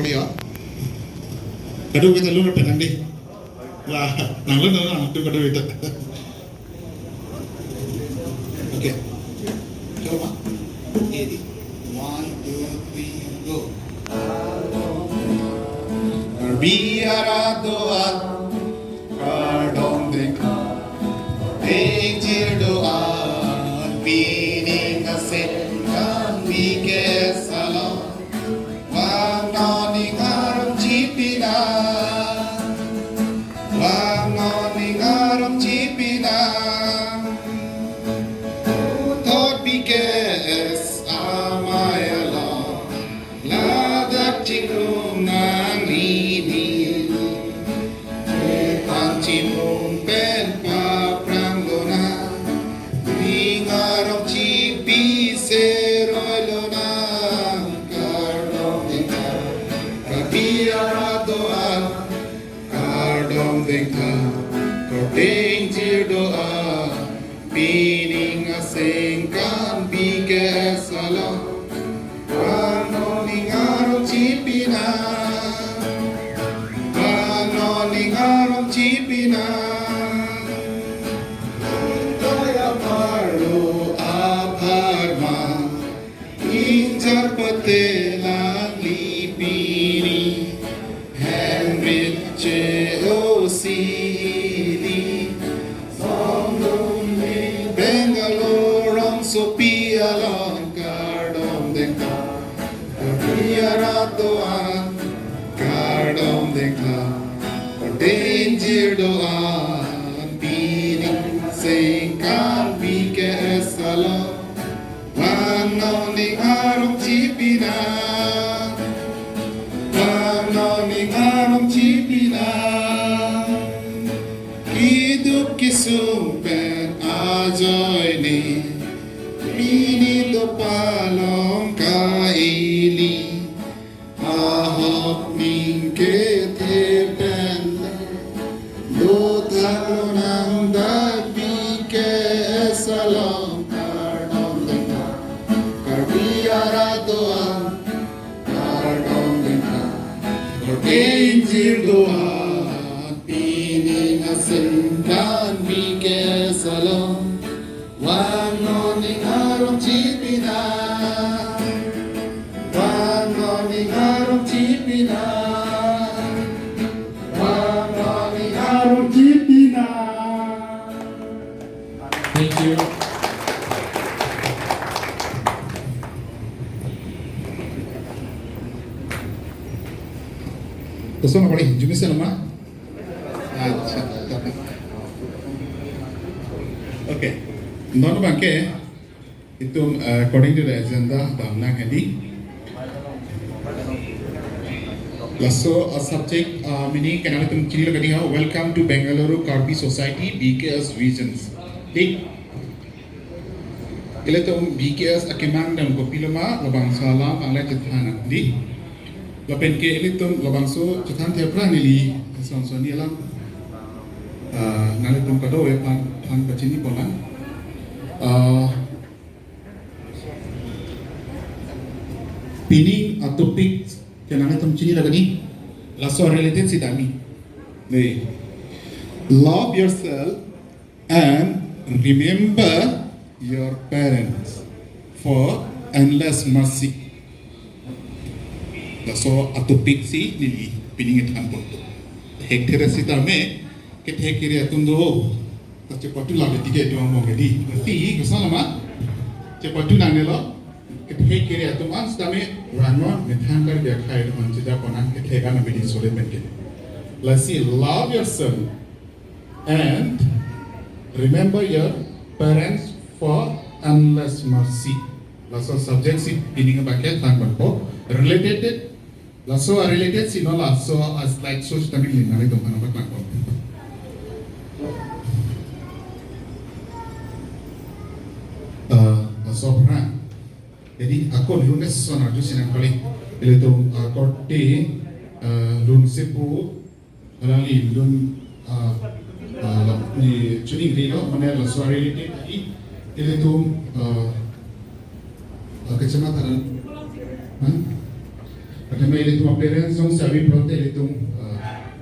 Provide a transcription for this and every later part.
boleh ya. Kadang kita lu dapat nanti. Lah, nang lu nang tu kadang itu. Okey. Coba. Ready. 1, 2, 3, go. Biar doa, kadang dekah, ejir doa, pining asen kan bike salam, wanoni ngaram cipina, wanoni ngaram cipina, thought bikes amayala, ladak cikum nani. Cipung pen pa prangona Bingarong cipi serolona Kardong dengka Kabiara doa Kardong dengka Kordeng jir doa Pining asengkan bike salam Wano ningarong cipina Ningarong cipina Kaya paru aparma Injar patelang lipini Henrice osili Sondumi Bengalorong Sophia long Kardong dengka Kabiaratoan Kardong dengka Danger doa pining sengkan bike salam Wanoni arong cipina Wanoni arong cipina Hidup kisumpen ajoy ni Pini do palong kaili Ahok mingke tepen Lutalo nang dagbi ke salam Kardong dengka Karbiara doa Kardong dengka Kordengir doa Pining asin dan bike salam Wanoning arong cipina Wanoning arong cipina Thank you. Dosto nak boleh jumis nama? Acha. Okay. Nono bangke itu according to the agenda damna hadi. Lasso a subject mini kenal itu kiri lagi ha. Welcome to Bengaluru Karpi Society BKS Visions. Dik. Kila tu BKS akimang dan kopilama labang salam alai jethana. Dik. Lapen ke elitum labang so jethan tepra nili son ni alam. Nalitum kado pan kacini polan. Pining atau pik kenal itu cini lagi ni. Lasso related si dami. Nih. Love yourself and remember your parents for endless mercy. So atopik si nili piningit ampun. Hektere si tame ket hekire atundo. Cepatu lagu tiga itu ngomong jadi. Tapi kesalama cepatu nangelo ket hekire atuman stame ranwan methangkar dia khai dengan cita konan ket hekan abidi sore benke. Let's see, love yourself and remember your parents for endless mercy. Lasso subject si pininga baket tangban po related. Lasso related si no lasso as like so tamil lingali dong kana baklang po. Lasso pernah. Jadi aku lunes sonarju sinan kali. Itu korte lun sepu lali lun ni cuning rilo mana lasso related itu kecamatan. Pertama le tu parents song sabi prote le tu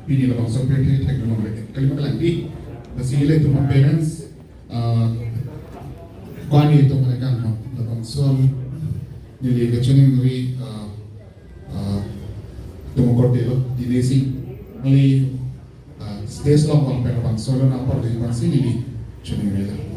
pini la bang song pete technology kalima lagi kasi le tu parents kwani itu mereka la bang song nili kecuali ngeri tu mengkote lo di desi ali stage long bang pera bang solo na par di bang sini di cuci ngeri